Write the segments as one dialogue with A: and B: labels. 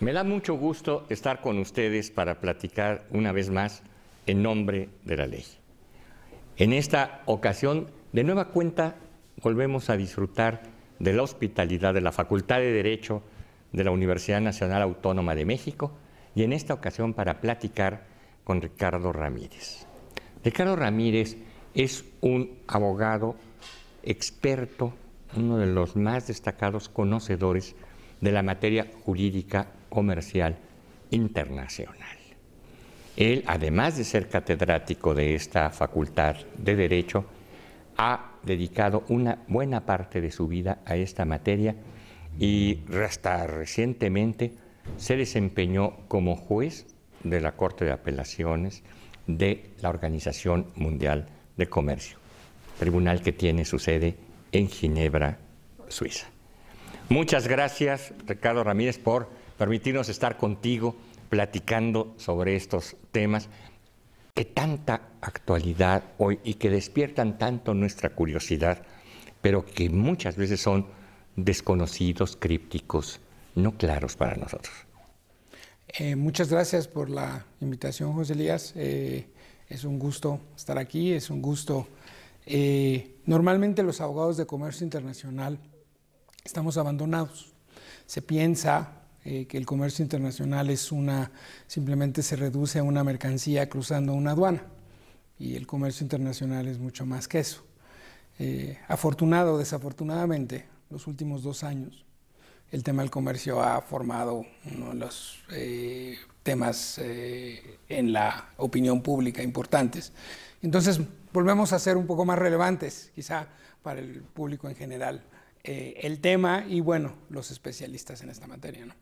A: Me da mucho gusto estar con ustedes para platicar una vez más en nombre de la ley. En esta ocasión, de nueva cuenta, volvemos a disfrutar de la hospitalidad de la Facultad de Derecho de la Universidad Nacional Autónoma de México y en esta ocasión para platicar con Ricardo Ramírez. Ricardo Ramírez es un abogado experto, uno de los más destacados conocedores de la materia jurídica comercial internacional. Él, además de ser catedrático de esta Facultad de Derecho, ha dedicado una buena parte de su vida a esta materia y hasta recientemente se desempeñó como juez de la Corte de Apelaciones de la Organización Mundial de Comercio, tribunal que tiene su sede en Ginebra, Suiza. Muchas gracias, Ricardo Ramírez, por permitirnos estar contigo platicando sobre estos temas de tanta actualidad hoy y que despiertan tanto nuestra curiosidad, pero que muchas veces son desconocidos, crípticos, no claros para nosotros.
B: Muchas gracias por la invitación, José Elías. Es un gusto estar aquí, es un gusto. Normalmente los abogados de comercio internacional estamos abandonados. Se piensa que el comercio internacional es simplemente se reduce a una mercancía cruzando una aduana, y el comercio internacional es mucho más que eso. Afortunado o desafortunadamente, los últimos 2 años, el tema del comercio ha formado uno de los temas en la opinión pública importantes. Entonces, volvemos a ser un poco más relevantes, quizá para el público en general, el tema y, bueno, los especialistas en esta materia, ¿no?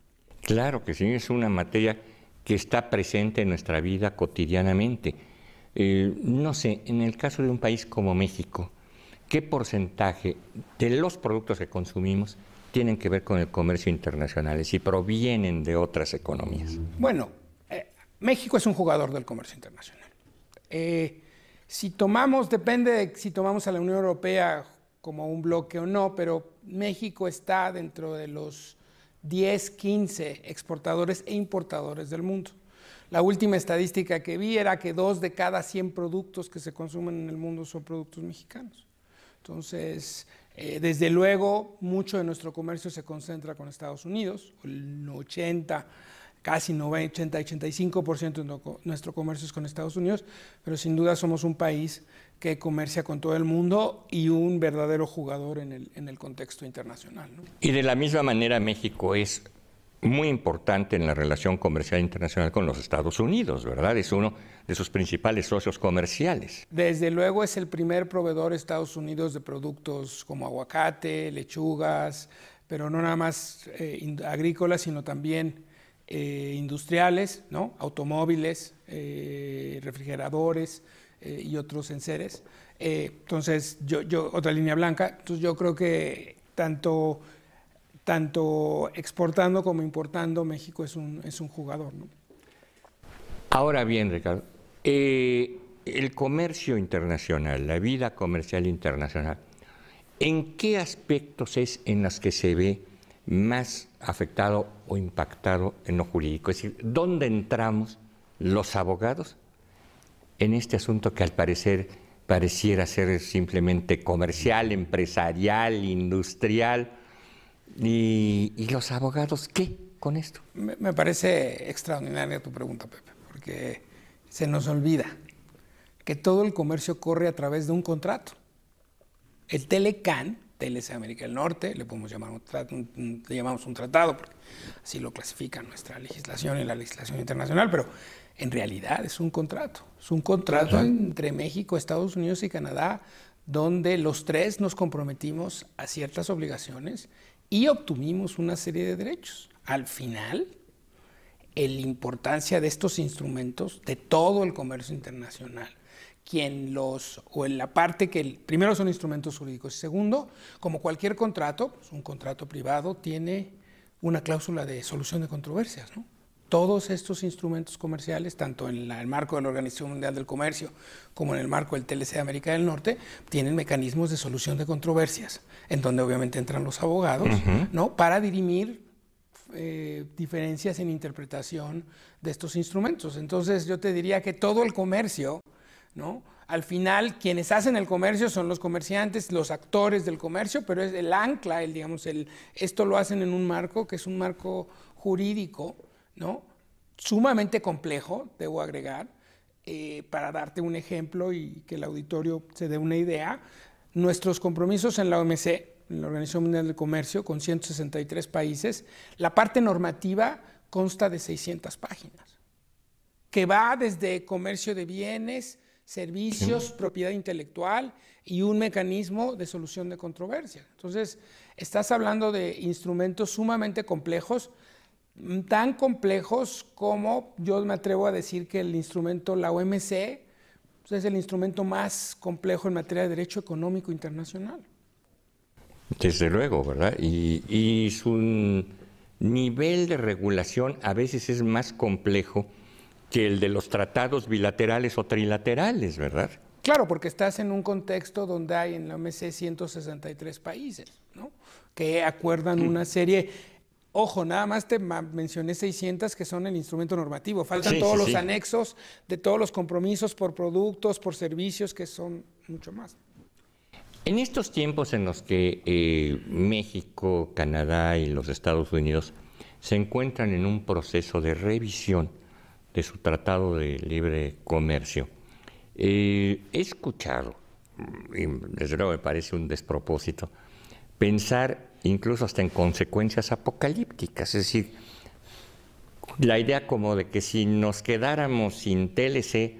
A: Claro que sí, es una materia que está presente en nuestra vida cotidianamente. No sé, en el caso de un país como México, ¿qué porcentaje de los productos que consumimos tienen que ver con el comercio internacional, si provienen de otras economías?
B: Bueno, México es un jugador del comercio internacional. Si tomamos, depende de si tomamos a la Unión Europea como un bloque o no, pero México está dentro de los 10, 15 exportadores e importadores del mundo. La última estadística que vi era que 2 de cada 100 productos que se consumen en el mundo son productos mexicanos. Entonces, desde luego, mucho de nuestro comercio se concentra con Estados Unidos, el 80, casi 90, 85% de nuestro comercio es con Estados Unidos, pero sin duda somos un país que comercia con todo el mundo y un verdadero jugador en el contexto internacional, ¿no?
A: Y de la misma manera México es muy importante en la relación comercial internacional con los Estados Unidos, ¿verdad? Es uno de sus principales socios comerciales.
B: Desde luego es el primer proveedor de Estados Unidos de productos como aguacate, lechugas, pero no nada más agrícolas, sino también industriales, ¿no? Automóviles, refrigeradores y otros enseres. Entonces, otra línea blanca. Entonces, yo creo que tanto exportando como importando, México es un jugador, ¿no?
A: Ahora bien, Ricardo, el comercio internacional, la vida comercial internacional, ¿en qué aspectos es en los que se ve más afectado o impactado en lo jurídico? Es decir, ¿dónde entramos los abogados en este asunto que al parecer pareciera ser simplemente comercial, empresarial, industrial? ¿Y los abogados qué con esto?
B: Me parece extraordinaria tu pregunta, Pepe, porque se nos olvida que todo el comercio corre a través de un contrato. El TLCAN, TLC América del Norte, le podemos llamar le llamamos un tratado, porque así lo clasifica nuestra legislación y la legislación internacional, pero en realidad es un contrato. Es un contrato entre México, Estados Unidos y Canadá, donde los tres nos comprometimos a ciertas obligaciones y obtuvimos una serie de derechos. Al final, la importancia de estos instrumentos, de todo el comercio internacional, o en la parte que primero son instrumentos jurídicos y segundo, como cualquier contrato, pues un contrato privado tiene una cláusula de solución de controversias, ¿no? Todos estos instrumentos comerciales, tanto en el marco de la Organización Mundial del Comercio como en el marco del TLC de América del Norte, tienen mecanismos de solución de controversias, en donde obviamente entran los abogados, ¿no? Para dirimir diferencias en interpretación de estos instrumentos. Entonces yo te diría que todo el comercio, ¿no? Al final quienes hacen el comercio son los comerciantes, los actores del comercio, pero es el ancla, esto lo hacen en un marco que es un marco jurídico, ¿no? Sumamente complejo, debo agregar, para darte un ejemplo y que el auditorio se dé una idea. Nuestros compromisos en la OMC, en la Organización Mundial del Comercio, con 163 países, la parte normativa consta de 600 páginas, que va desde comercio de bienes, servicios, propiedad intelectual y un mecanismo de solución de controversia. Entonces, estás hablando de instrumentos sumamente complejos, tan complejos como yo me atrevo a decir que el instrumento, la OMC, pues es el instrumento más complejo en materia de derecho económico internacional.
A: Desde luego, ¿verdad? Y su nivel de regulación a veces es más complejo que el de los tratados bilaterales o trilaterales, ¿verdad?
B: Claro, porque estás en un contexto donde hay en la OMC 163 países, ¿no? Que acuerdan una serie. Ojo, nada más te mencioné 600 que son el instrumento normativo. Faltan todos los anexos de todos los compromisos por productos, por servicios, que son mucho más.
A: En estos tiempos en los que México, Canadá y los Estados Unidos se encuentran en un proceso de revisión de su Tratado de Libre Comercio, he escuchado, y desde luego me parece un despropósito, pensar incluso hasta en consecuencias apocalípticas, es decir, la idea como de que si nos quedáramos sin TLC,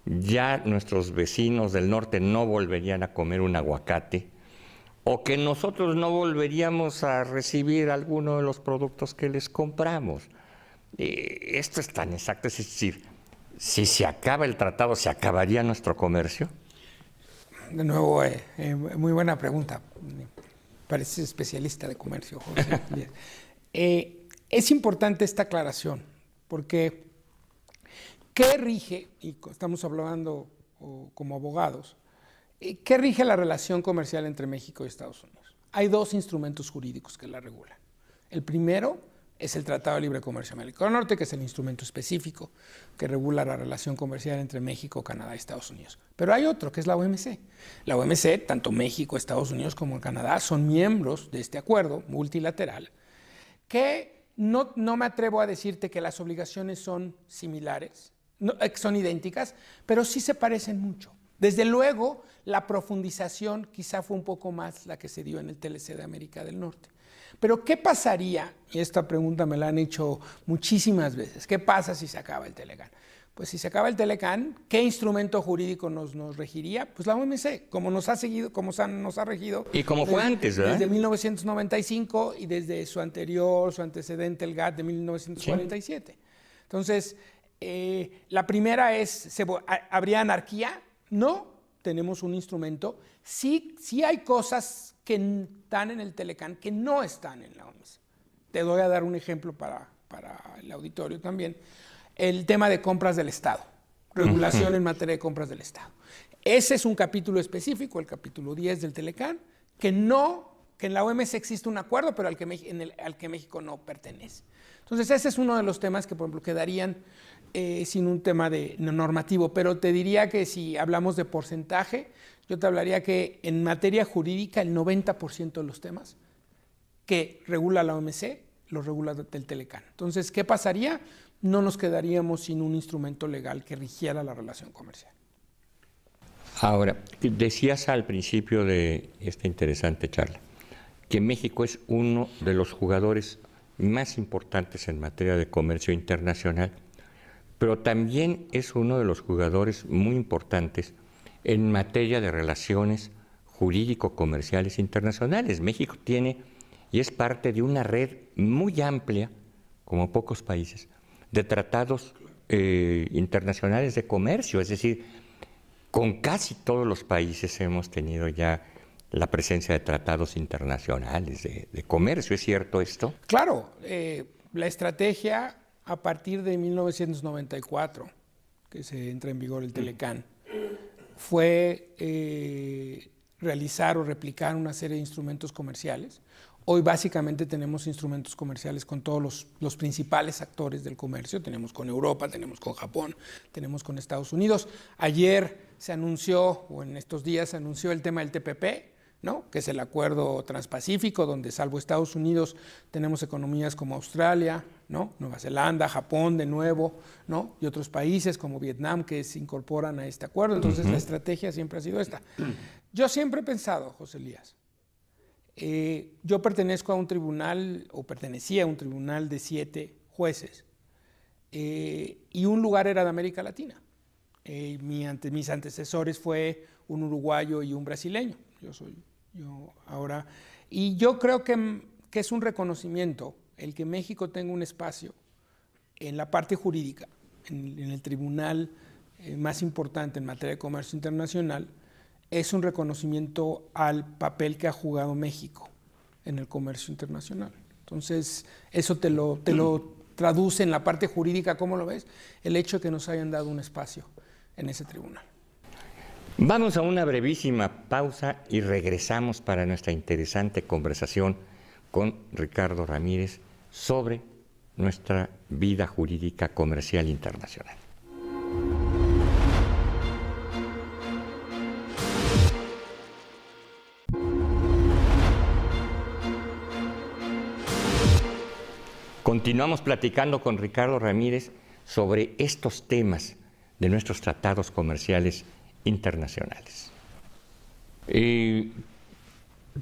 A: ya nuestros vecinos del norte no volverían a comer un aguacate, o que nosotros no volveríamos a recibir alguno de los productos que les compramos. Esto es tan exacto, es decir, si se acaba el tratado, ¿se acabaría nuestro comercio?
B: De nuevo, muy buena pregunta. Pareces especialista de comercio, José. Es importante esta aclaración, porque ¿qué rige, y estamos hablando como abogados, qué rige la relación comercial entre México y Estados Unidos? Hay dos instrumentos jurídicos que la regulan. El primero es el Tratado de Libre Comercio América del Norte, que es el instrumento específico que regula la relación comercial entre México, Canadá y Estados Unidos. Pero hay otro, que es la OMC. La OMC, tanto México, Estados Unidos como Canadá son miembros de este acuerdo multilateral, que no me atrevo a decirte que las obligaciones son similares, no, son idénticas, pero sí se parecen mucho. Desde luego, la profundización quizá fue un poco más la que se dio en el TLC de América del Norte. Pero ¿qué pasaría? Y esta pregunta me la han hecho muchísimas veces. ¿Qué pasa si se acaba el Telecán? Pues si se acaba el Telecán, ¿qué instrumento jurídico nos regiría? Pues la OMC, como nos ha seguido, como nos ha regido.
A: Y como fue antes, ¿verdad?
B: Desde 1995 y desde su antecedente, el GATT de 1947. Sí. Entonces, la primera es, ¿habría anarquía? No, tenemos un instrumento. Sí hay cosas que están en el Telecán que no están en la OMC. Te voy a dar un ejemplo para el auditorio también. El tema de compras del Estado, regulación en materia de compras del Estado. Ese es un capítulo específico, el capítulo 10 del Telecán, que en la OMC existe un acuerdo, pero al que México no pertenece. Entonces, ese es uno de los temas que, por ejemplo, quedarían sin un tema normativo, pero te diría que si hablamos de porcentaje, yo te hablaría que en materia jurídica el 90% de los temas que regula la OMC los regula el Telecán. Entonces, ¿qué pasaría? No nos quedaríamos sin un instrumento legal que rigiera la relación comercial.
A: Ahora, decías al principio de esta interesante charla que México es uno de los jugadores más importantes en materia de comercio internacional, pero también es uno de los jugadores muy importantes en materia de relaciones jurídico-comerciales internacionales. México tiene y es parte de una red muy amplia, como pocos países, de tratados internacionales de comercio, es decir, con casi todos los países hemos tenido ya la presencia de tratados internacionales de comercio. ¿Es cierto esto?
B: Claro, la estrategia a partir de 1994, que se entra en vigor el Telecán, fue realizar o replicar una serie de instrumentos comerciales. Hoy básicamente tenemos instrumentos comerciales con todos los principales actores del comercio. Tenemos con Europa, tenemos con Japón, tenemos con Estados Unidos. Ayer se anunció, o en estos días se anunció el tema del TPP, ¿no? Que es el acuerdo transpacífico, donde salvo Estados Unidos tenemos economías como Australia, ¿no? Nueva Zelanda, Japón de nuevo, ¿no? Y otros países como Vietnam que se incorporan a este acuerdo. Entonces la estrategia siempre ha sido esta. Yo siempre he pensado, José Elías, yo pertenezco a un tribunal, o pertenecía a un tribunal de 7 jueces, y un lugar era de América Latina. Mis antecesores fue un uruguayo y un brasileño. Yo ahora, y yo creo que es un reconocimiento el que México tenga un espacio en la parte jurídica, en el tribunal más importante en materia de comercio internacional. Es un reconocimiento al papel que ha jugado México en el comercio internacional. Entonces, eso te lo traduce en la parte jurídica, ¿cómo lo ves? El hecho de que nos hayan dado un espacio en ese tribunal.
A: Vamos a una brevísima pausa y regresamos para nuestra interesante conversación con Ricardo Ramírez sobre nuestra vida jurídica comercial internacional. Continuamos platicando con Ricardo Ramírez sobre estos temas de nuestros tratados comerciales internacionales.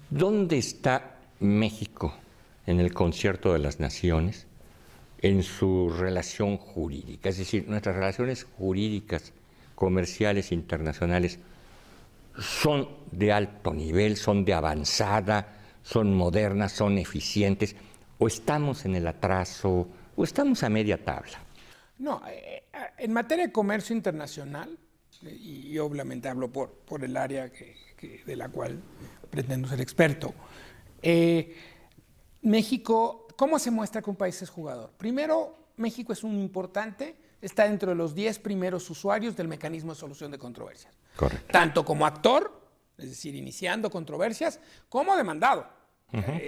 A: ¿Dónde está México en el concierto de las naciones en su relación jurídica? Es decir, nuestras relaciones jurídicas comerciales internacionales son de alto nivel, son de avanzada, son modernas, son eficientes, o estamos en el atraso, o estamos a media tabla.
B: No, en materia de comercio internacional, y obviamente hablo por el área de la cual pretendo ser experto, México, ¿cómo se muestra que un país es jugador? Primero, México es un importante, está dentro de los 10 primeros usuarios del mecanismo de solución de controversias.
A: Correcto.
B: Tanto como actor, es decir, iniciando controversias, como demandado.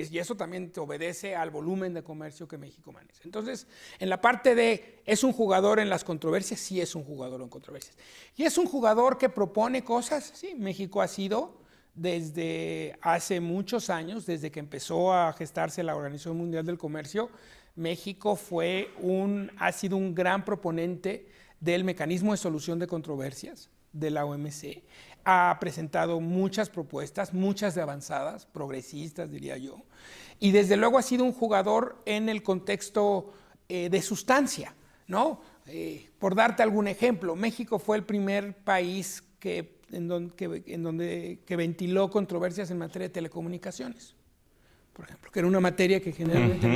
B: Y eso también te obedece al volumen de comercio que México maneja. Entonces, en la parte de, ¿es un jugador en las controversias? Sí es un jugador en controversias. ¿Y es un jugador que propone cosas? Sí, México ha sido desde hace muchos años, desde que empezó a gestarse la Organización Mundial del Comercio, México ha sido un gran proponente del mecanismo de solución de controversias de la OMC. Ha presentado muchas propuestas, muchas de avanzadas, progresistas diría yo, y desde luego ha sido un jugador en el contexto de sustancia, ¿no? Por darte algún ejemplo, México fue el primer país que ventiló controversias en materia de telecomunicaciones, por ejemplo, que era una materia que generalmente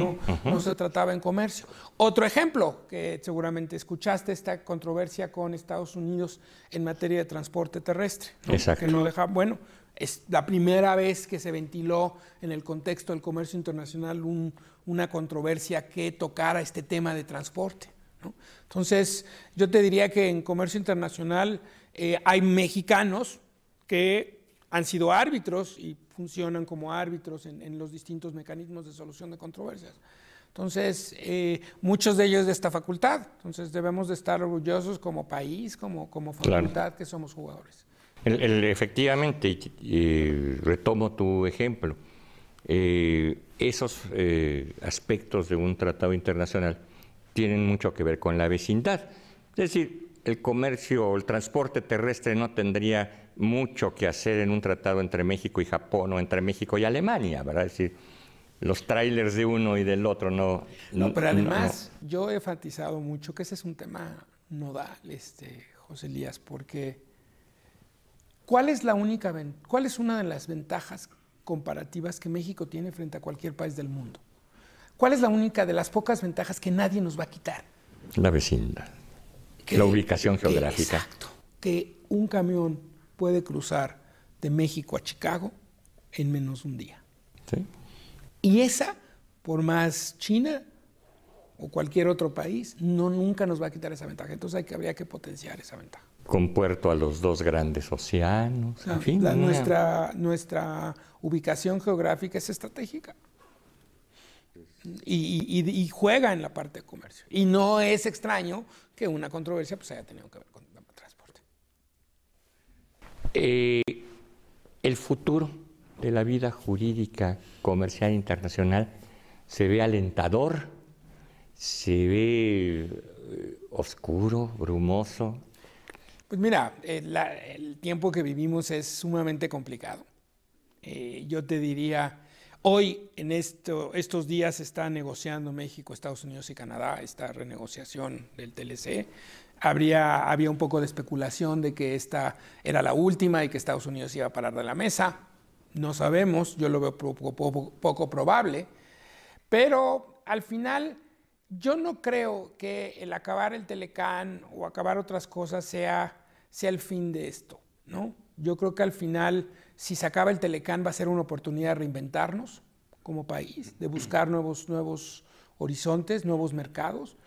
B: no se trataba en comercio. Otro ejemplo, que seguramente escuchaste, esta controversia con Estados Unidos en materia de transporte terrestre, ¿no?
A: Exacto.
B: Que no deja, bueno, es la primera vez que se ventiló en el contexto del comercio internacional una controversia que tocara este tema de transporte, ¿no? Entonces, yo te diría que en comercio internacional hay mexicanos que han sido árbitros y funcionan como árbitros en los distintos mecanismos de solución de controversias. Entonces, muchos de ellos de esta facultad. Entonces, debemos de estar orgullosos como país, como facultad, claro, que somos jugadores.
A: Efectivamente, retomo tu ejemplo, esos aspectos de un tratado internacional tienen mucho que ver con la vecindad. Es decir, el comercio o el transporte terrestre no tendría mucho que hacer en un tratado entre México y Japón o entre México y Alemania, ¿verdad? Es decir, los trailers de uno y del otro no...
B: pero además yo he enfatizado mucho que ese es un tema nodal, José Elías, porque ¿cuál es una de las ventajas comparativas que México tiene frente a cualquier país del mundo? ¿Cuál es la única de las pocas ventajas que nadie nos va a quitar?
A: La vecindad, la ubicación geográfica.
B: Exacto, que un camión puede cruzar de México a Chicago en menos de un día.
A: ¿Sí?
B: Y esa, por más China o cualquier otro país, nunca nos va a quitar esa ventaja. Entonces habría que potenciar esa ventaja.
A: con puerto a los dos grandes océanos, en fin.
B: Nuestra ubicación geográfica es estratégica y juega en la parte de comercio. Y no es extraño que una controversia pues, haya tenido que ver con el transporte.
A: El futuro de la vida jurídica comercial internacional se ve alentador, se ve oscuro, brumoso.
B: Pues mira, el tiempo que vivimos es sumamente complicado. Yo te diría, hoy en estos días se está negociando México, Estados Unidos y Canadá esta renegociación del TLC. Había un poco de especulación de que esta era la última y que Estados Unidos iba a parar de la mesa. No sabemos, yo lo veo poco probable, pero al final yo no creo que el acabar el Telecán o acabar otras cosas sea el fin de esto, ¿no? Yo creo que al final, si se acaba el Telecán, va a ser una oportunidad de reinventarnos como país, de buscar nuevos horizontes, nuevos mercados.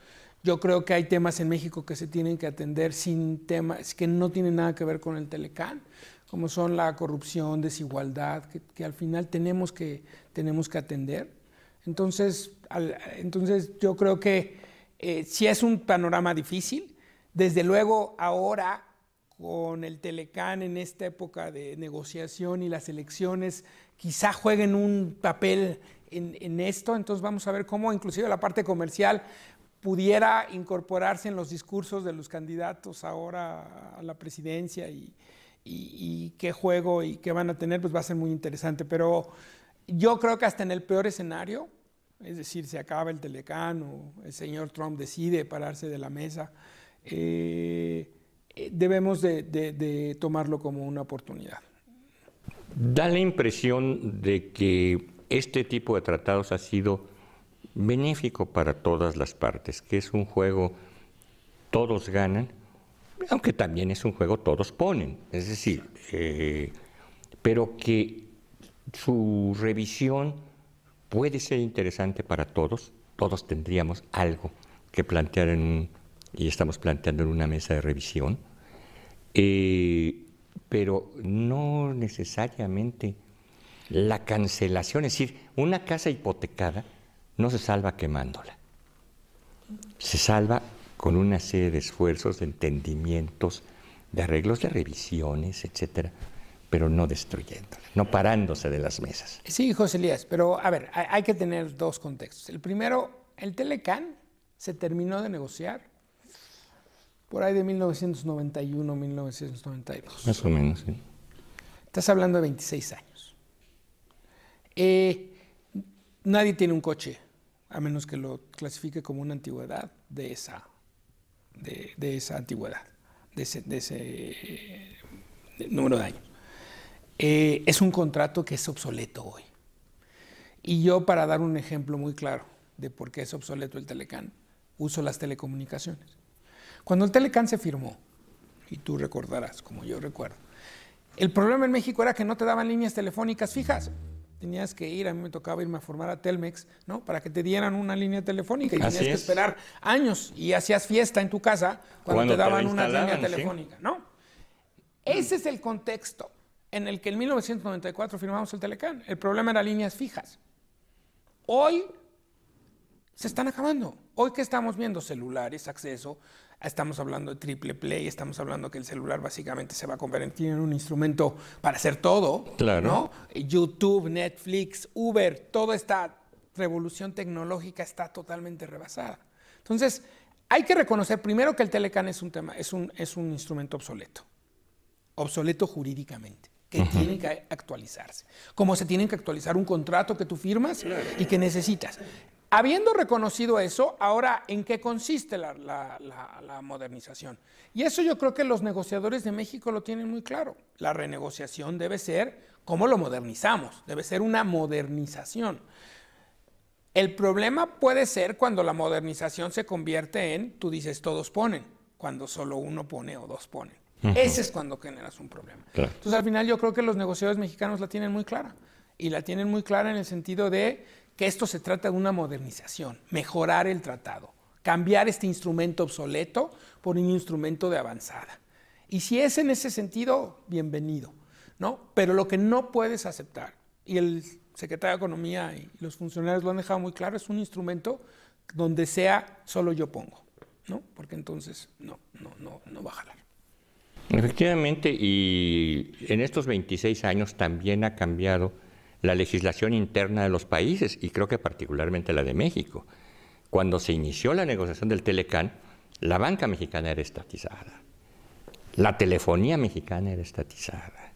B: Yo creo que hay temas en México que se tienen que atender sin temas que no tienen nada que ver con el Telecán, como son la corrupción, desigualdad, que al final tenemos que atender. Entonces yo creo que sí es un panorama difícil. Desde luego ahora con el Telecán en esta época de negociación y las elecciones quizá jueguen un papel en esto. Entonces vamos a ver cómo inclusive la parte comercial pudiera incorporarse en los discursos de los candidatos ahora a la presidencia y qué juego y qué van a tener, pues va a ser muy interesante. Pero yo creo que hasta en el peor escenario, es decir, se acaba el Telecán o el señor Trump decide pararse de la mesa, debemos de tomarlo como una oportunidad.
A: Da la impresión de que este tipo de tratados ha sido benéfico para todas las partes, que es un juego todos ganan, aunque también es un juego todos ponen, es decir, pero que su revisión puede ser interesante para todos tendríamos algo que plantear y estamos planteando en una mesa de revisión, pero no necesariamente la cancelación, es decir, una casa hipotecada no se salva quemándola, se salva con una serie de esfuerzos, de entendimientos, de arreglos, de revisiones, etcétera, pero no destruyéndola, no parándose de las mesas.
B: Sí, José Elías, pero a ver, hay que tener dos contextos. El primero, el Telecán se terminó de negociar por ahí de 1991, 1992.
A: Más o menos, sí.
B: Estás hablando de 26 años. Nadie tiene un coche, a menos que lo clasifique como una antigüedad de esa antigüedad, de ese número de años. Es un contrato que es obsoleto hoy. Y yo, para dar un ejemplo muy claro de por qué es obsoleto el Telecán, uso las telecomunicaciones. Cuando el Telecán se firmó, y tú recordarás, como yo recuerdo, el problema en México era que no te daban líneas telefónicas fijas. Tenías que ir, a mí me tocaba irme a formar a Telmex, ¿no? Para que te dieran una línea telefónica y tenías que esperar años y hacías fiesta en tu casa cuando te daban una línea telefónica, ¿no? Ese es el contexto en el que en 1994 firmamos el Telecán. El problema era líneas fijas. Hoy se están acabando. Hoy que estamos viendo celulares, acceso, estamos hablando de triple play, estamos hablando que el celular básicamente se va a convertir en un instrumento para hacer todo,
A: claro,
B: ¿no? YouTube, Netflix, Uber, toda esta revolución tecnológica está totalmente rebasada. Entonces, hay que reconocer primero que el Telecán es un instrumento obsoleto jurídicamente, que tiene que actualizarse, como se tiene que actualizar un contrato que tú firmas y que necesitas. Habiendo reconocido eso, ahora, ¿en qué consiste la modernización? Y eso yo creo que los negociadores de México lo tienen muy claro. La renegociación debe ser cómo lo modernizamos, debe ser una modernización. El problema puede ser cuando la modernización se convierte en, tú dices, todos ponen, cuando solo uno pone o dos ponen. Ese es cuando generas un problema.
A: Claro.
B: Entonces, al final, yo creo que los negociadores mexicanos la tienen muy clara. Y la tienen muy clara en el sentido de que esto se trata de una modernización, mejorar el tratado, cambiar este instrumento obsoleto por un instrumento de avanzada. Y si es en ese sentido, bienvenido, ¿no? Pero lo que no puedes aceptar, y el secretario de Economía y los funcionarios lo han dejado muy claro, es un instrumento donde sea solo yo pongo, ¿no? Porque entonces no va a jalar.
A: Efectivamente, y en estos 26 años también ha cambiado la legislación interna de los países, y creo que particularmente la de México. Cuando se inició la negociación del Telecán, la banca mexicana era estatizada, la telefonía mexicana era estatizada,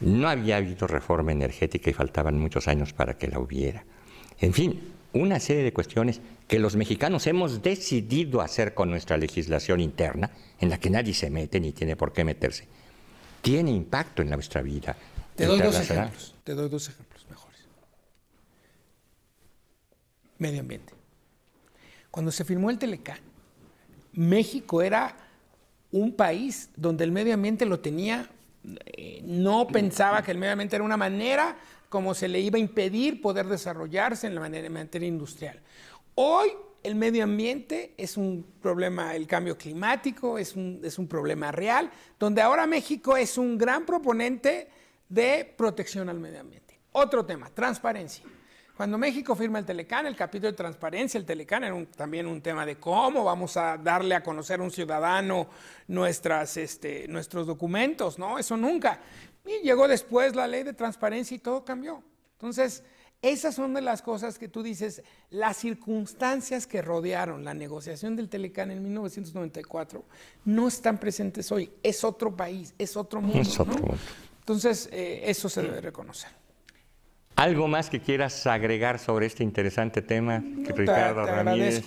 A: no había habido reforma energética y faltaban muchos años para que la hubiera. En fin, una serie de cuestiones que los mexicanos hemos decidido hacer con nuestra legislación interna, en la que nadie se mete ni tiene por qué meterse, tiene impacto en nuestra vida.
B: Te doy dos ejemplos mejores. Medio ambiente. Cuando se firmó el Telecán, México era un país donde el medio ambiente lo tenía, no pensaba que el medio ambiente era una manera como se le iba a impedir poder desarrollarse en materia industrial. Hoy el medio ambiente es un problema, el cambio climático es un problema real, donde ahora México es un gran proponente de protección al medio ambiente. Otro tema, transparencia. Cuando México firma el Telecán, el capítulo de transparencia, el Telecán era también un tema de cómo vamos a darle a conocer a un ciudadano nuestros documentos, ¿no? Eso nunca. Y llegó después la ley de transparencia y todo cambió. Entonces, esas son de las cosas que tú dices, las circunstancias que rodearon la negociación del Telecán en 1994 no están presentes hoy. Es otro país, es otro mundo,
A: es otro mundo.
B: Entonces, eso se debe reconocer.
A: ¿Algo más que quieras agregar sobre este interesante tema, Ricardo Ramírez?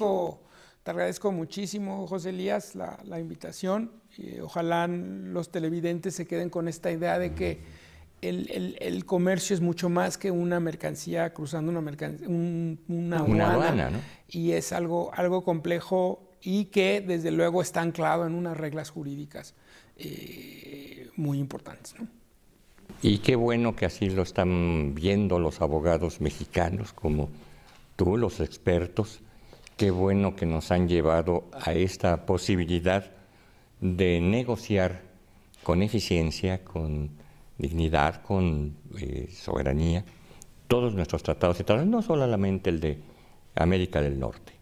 B: Te agradezco muchísimo, José Elías, la invitación. Ojalá los televidentes se queden con esta idea de que el comercio es mucho más que una mercancía cruzando una aduana, ¿no? Y es algo complejo y que desde luego está anclado en unas reglas jurídicas muy importantes, ¿no?
A: Y qué bueno que así lo están viendo los abogados mexicanos como tú, los expertos. Qué bueno que nos han llevado a esta posibilidad de negociar con eficiencia, con dignidad, con soberanía, todos nuestros tratados y tratados, no solamente el de América del Norte,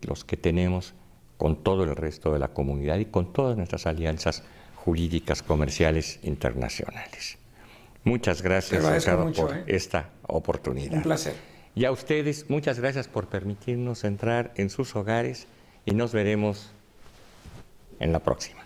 A: los que tenemos con todo el resto de la comunidad y con todas nuestras alianzas jurídicas, comerciales, internacionales. Muchas gracias, Ricardo, por esta oportunidad.
B: Un placer.
A: Y a ustedes, muchas gracias por permitirnos entrar en sus hogares y nos veremos en la próxima.